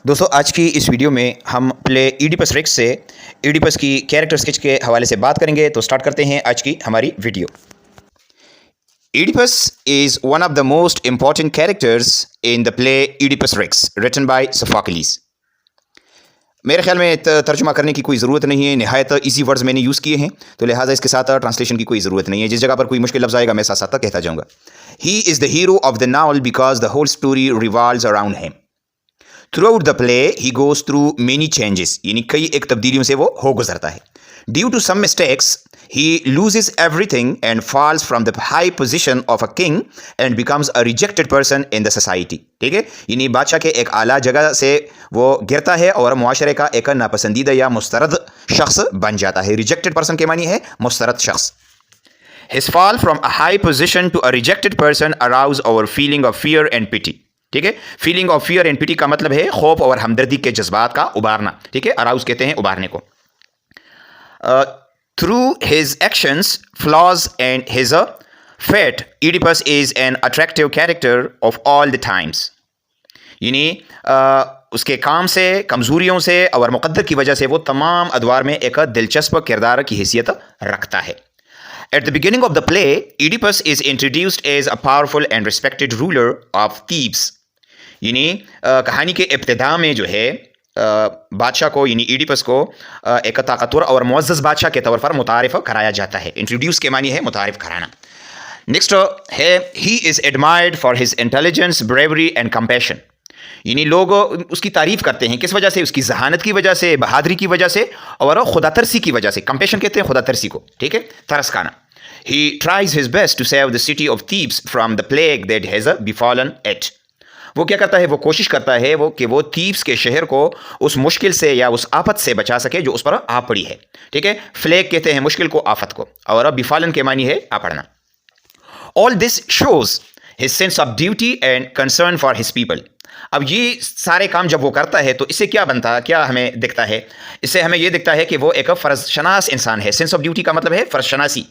दोस्तों आज की इस वीडियो में हम प्ले ईडिपस रेक्स से ईडिपस की कैरेक्टर स्केच के हवाले से बात करेंगे। तो स्टार्ट करते हैं आज की हमारी video. Oedipus is one of the most important characters in the play Oedipus Rex written by Sophocles. मेरे ख्याल में तर्जुमा करने की कोई ज़रूरत नहीं है, नहायत इजी वर्ड्स मैंने यूज़ किए हैं, तो लिहाजा इसके साथ ट्रांसलेशन की कोई ज़रूरत नहीं है। जिस जगह पर कोई मुश्किल लफ्ज़ आएगा मैं साथ साथ कहता जाऊँगा। He is the hero of the novel because the whole story revolves around him. Through the play he goes through many changes, यानी कई एक तब्दीलियों से वो हो गुजरता है। Due to some mistakes he loses everything and falls from the high position of a king and becomes a rejected person in the society। ठीक है, यानी बादशाह के एक आला जगह से वो गिरता है और मुआशरे का एक नापसंदीदा या मुस्तरद शख्स बन जाता है। रिजेक्टेड पर्सन के मानी है मुस्तरद शख्स। His fall from a high position to a rejected person arouse our feeling of fear and pity। ठीक है, फीलिंग ऑफ फियर एंड पिटी का मतलब है खौफ और हमदर्दी के जज्बात का उबारना। ठीक है, अराउज कहते हैं उबारने को। Through his actions, flaws and his fate, Oedipus is an attractive character of all the times. यानी उसके काम से, कमजोरियों से और मुकद्दर की वजह से वो तमाम अदवार में एक दिलचस्प किरदार की हैसियत रखता है। At the beginning of the play, Oedipus is introduced as a powerful and respected ruler of Thebes। यानी कहानी के इब्तिदा में जो है बादशाह को, यानी ईडिपस को एक ताकतवर और मुअज़्ज़ज़ बादशाह के तौर पर मुतारिफ कराया जाता है। इंट्रोड्यूस के मानी है मुतारिफ कराना। नेक्स्ट है he is admired for his intelligence, bravery and compassion. यानी लोग उसकी तारीफ़ करते हैं किस वजह से? उसकी जहानत की वजह से, बहादुरी की वजह से और खुदा तरसी की वजह से। कंपैशन कहते हैं खुदा तरसी को। ठीक है, तरस खाना। He tries his best to save the city of Thebes from the plague that has befallen it। वो क्या करता है? वो कोशिश करता है वो थीब्स के शहर को उस मुश्किल से या उस आफत से बचा सके जो उस पर आ पड़ी है। ठीक है, फ्लेग कहते हैं मुश्किल को, आफत को, और बिफालन के मानी है आ पड़ना। All this shows his sense of duty and concern for his people. अब ये सारे काम जब वो करता है तो इससे क्या बनता है, क्या हमें दिखता है? इससे हमें ये दिखता है कि वो एक फ़र्ज शनास इंसान है। सेंस ऑफ ड्यूटी का मतलब है फ़र्ज शनासी।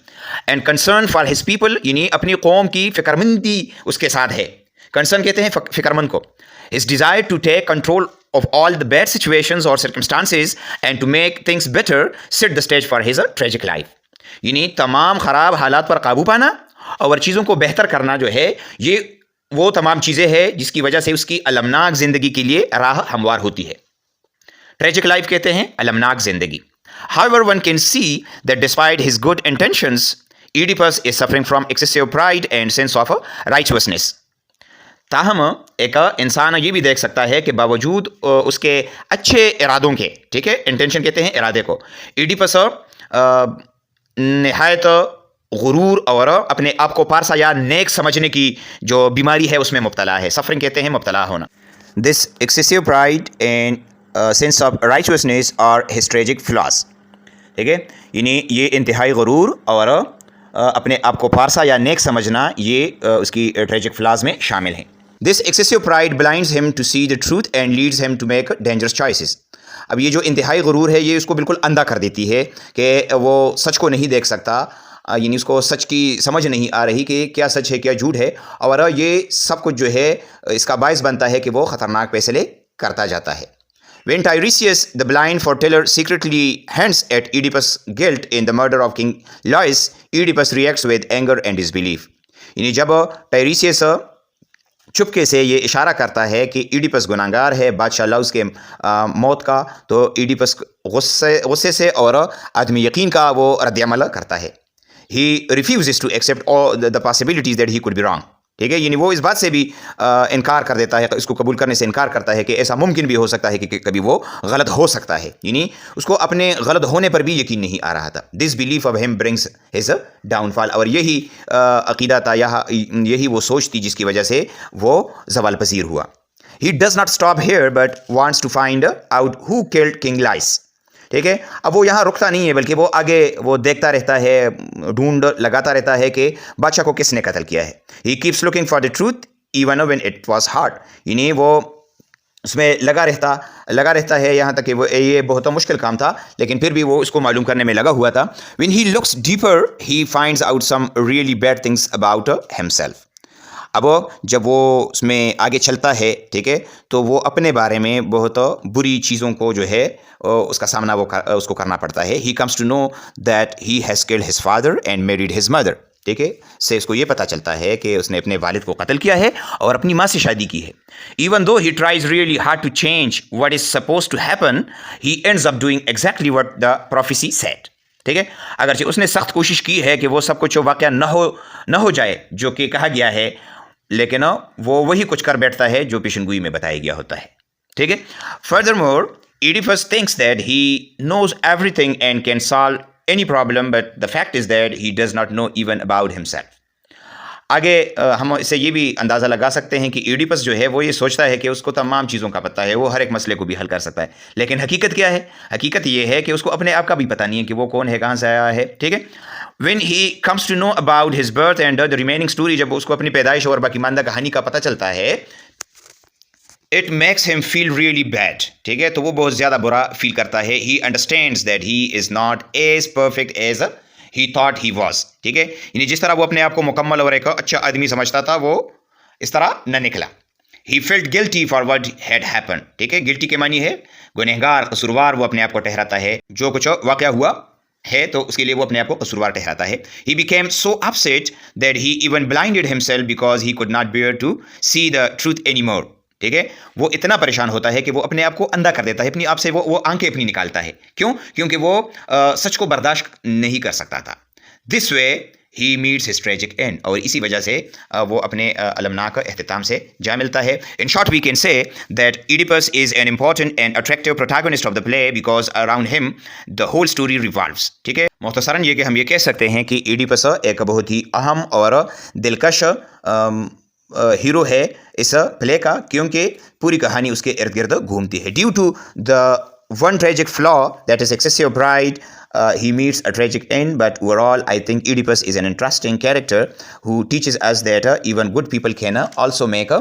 And concern for his people, यानी अपनी कौम की फ़िक्रमंदी उसके साथ है। कंसर्न कहते हैं फ़िक्रमंद को। His desire to take control of all the bad situations और circumstances and to make things better set the stage for his tragic life. यानी तमाम ख़राब हालात पर काबू पाना और चीज़ों को बेहतर करना जो है, ये वो तमाम चीज़ें हैं जिसकी वजह से उसकी अलमनाक ज़िंदगी के लिए राह हमवार होती है। ट्रेजिक लाइफ कहते हैं अलमनाक ज़िंदगी। However, one can see that despite his good intentions, Oedipus is suffering from excessive pride and sense of righteousness। ताहम एक इंसान ये भी देख सकता है कि बावजूद उसके अच्छे इरादों के, ठीक है, इंटेंशन कहते हैं इरादे को, Oedipus नहायत गुरूर और अपने आप को पारसा या नेक समझने की जो बीमारी है उसमें मुब्तला है। सफरिंग कहते हैं मुब्तला होना। This excessive pride and sense of righteousness are his tragic flaws. ठीक है, यानी ये इंतहाई गुरूर और अपने आप को पारसा या नेक समझना, ये उसकी ट्रेजिक फ्लॉज में शामिल हैं। This excessive pride blinds him to see the truth and leads him to make dangerous choices. अब ये जो इंतहाई गुरूर है ये उसको बिल्कुल अंधा कर देती है कि वो सच को नहीं देख सकता, यानी उसको सच की समझ नहीं आ रही कि क्या सच है क्या झूठ है, और ये सब कुछ जो है इसका बायस बनता है कि वो ख़तरनाक फैसले करता जाता है। When Tiresias, the blind foreteller, secretly hints at Oedipus' guilt in the murder of King Laius, Oedipus reacts with anger and disbelief। यानी जब टायरिसियस चुपके से ये इशारा करता है कि ईडिपस गुनाहगार है बादशाह लाउस के मौत का, तो ईडिपस गुस्से से और आदमी यकीन का वो रद्द-ए-अमल करता है। He refuses to accept all the possibilities that he could be wrong। ठीक है, यानी वो इस बात से भी इनकार कर देता है, इसको कबूल करने से इनकार करता है कि ऐसा मुमकिन भी हो सकता है कि कभी वो गलत हो सकता है। यानी उसको अपने गलत होने पर भी यकीन नहीं आ रहा था। This belief of him brings his downfall. और यही अकीदा था, यही वो सोच थी जिसकी वजह से वो ज़वाल पज़ीर हुआ। He does not stop here but wants to find out who killed king Laius. ठीक है, अब वो यहाँ रुकता नहीं है बल्कि वो आगे वो देखता रहता है, ढूंढ लगाता रहता है कि बादशाह को किसने कत्ल किया है। He keeps looking for the truth even when it was hard. यानी वो उसमें लगा रहता है यहाँ तक कि वो ये बहुत मुश्किल काम था, लेकिन फिर भी वो इसको मालूम करने में लगा हुआ था। When he looks deeper he finds out some really bad things about himself. اب جب وہ اس میں آگے چلتا ہے، ٹھیک ہے، تو وہ اپنے بارے میں بہت بری چیزوں کو جو ہے اس کا سامنا اس کو کرنا پڑتا ہے. He comes to know that he has killed his father and married his mother. ٹھیک ہے، سے اس کو یہ پتہ چلتا ہے کہ اس نے اپنے والد کو قتل کیا ہے اور اپنی ماں سے شادی کی ہے. Even though he tries really hard to change what is suppose to happen, he ends up doing exactly what the prophecy said. ٹھیک ہے، اگرچہ اس نے سخت کوشش کی ہے کہ وہ سب کچھ واقعہ نہ ہو جائے جو کہ کہا گیا ہے، لیکن وہ وہی کچھ کر بیٹھتا ہے جو پیشن گوئی میں بتایا گیا ہوتا ہے. ٹھیک ہے. Furthermore Oedipus thinks that he knows everything and can solve any problem, but the fact is that he does not know even about himself. آگے ہم اس سے یہ بھی اندازہ لگا سکتے ہیں کہ ایڈیپس جو ہے وہ یہ سوچتا ہے کہ اس کو تمام چیزوں کا پتہ ہے، وہ ہر ایک مسئلے کو بھی حل کر سکتا ہے، لیکن حقیقت کیا ہے؟ حقیقت یہ ہے کہ اس کو اپنے آپ کا بھی پتہ نہیں ہے کہ وہ کون ہے، کہاں سے آیا ہے. ٹھیک ہے. when he comes to know about his birth and the remaining story، جب اس کو اپنی پیدائش اور باقی ماندہ کہانی کا پتہ چلتا ہے، it makes him feel really bad. ٹھیک ہے، تو وہ بہت زیادہ برا فیل کرتا ہے. He understands that he is not as perfect as he thought he was. ٹھیک ہے، یعنی جس طرح وہ اپنے آپ کو مکمل اور ایک اچھا آدمی سمجھتا تھا، وہ اس طرح نہ نکلا. He felt guilty for what had happen. ٹھیک ہے، گلٹی کے معنی ہے گنہگار، قصوروار. وہ اپنے آپ کو ٹھہراتا ہے جو کچھ واقعہ ہوا ہے تو اس کے لیے وہ اپنے آپ کو قصوروار ٹھہراتا ہے. He became so upset that he even blinded himself because he could not bear to see the truth any more. ٹھیک ہے، وہ اتنا پریشان ہوتا ہے کہ وہ اپنے آپ کو اندھا کر دیتا ہے، اپنی آپ سے وہ آنکھیں اپنی نکالتا ہے. کیوں؟ کیونکہ وہ سچ کو برداشت نہیں کر سکتا تھا. دس وے ہی میٹس ہز ٹریجک اینڈ، اور اسی وجہ سے وہ اپنے المناک اختتام سے جا ملتا ہے. In short we can say that Oedipus is an important and attractive protagonist of the play because around him the whole story revolves. ٹھیک ہے، مختصراً یہ کہ ہم یہ کہہ سکتے ہیں کہ ایڈیپس ایک بہت ہی اہم اور دلکش ہیرو ہے اس پلے کا، کیونکہ پوری کہانی اس کے ارد گرد گھومتی ہے. Due to the one tragic flaw that is excessive pride he meets a tragic end, but overall I think Oedipus is an interesting character who teaches us that even good people can also make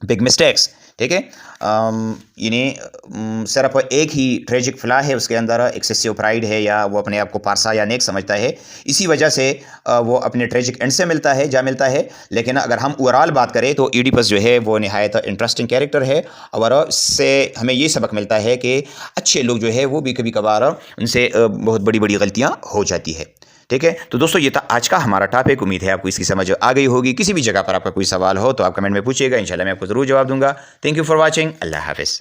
big mistakes. ٹھیک ہے، یعنی صرف ایک ہی tragic فلا ہے اس کے اندر، excessive pride ہے، یا وہ اپنے آپ کو پارسا یا نیک سمجھتا ہے، اسی وجہ سے وہ اپنے ٹریجک اینڈ سے جا ملتا ہے. لیکن اگر ہم اوورال بات کریں تو ایڈیپس جو ہے وہ نہایت انٹرسٹنگ کیریکٹر ہے، اور اس سے ہمیں یہ سبق ملتا ہے کہ اچھے لوگ جو ہے وہ بھی کبھی کبھار ان سے بہت بڑی بڑی غلطیاں ہو جاتی ہے. ٹھیک ہے، تو دوستو یہ تھا آج کا ہمارا ٹاپک. امید ہے آپ کو اس کی سمجھ آ گئی ہوگی. کسی بھی جگہ پر آپ کا کوئی سوال ہو تو آپ کمنٹ میں پوچھیے گا، انشاءاللہ میں آپ کو ضرور جواب دوں گا. Thank you for watching. اللہ حافظ.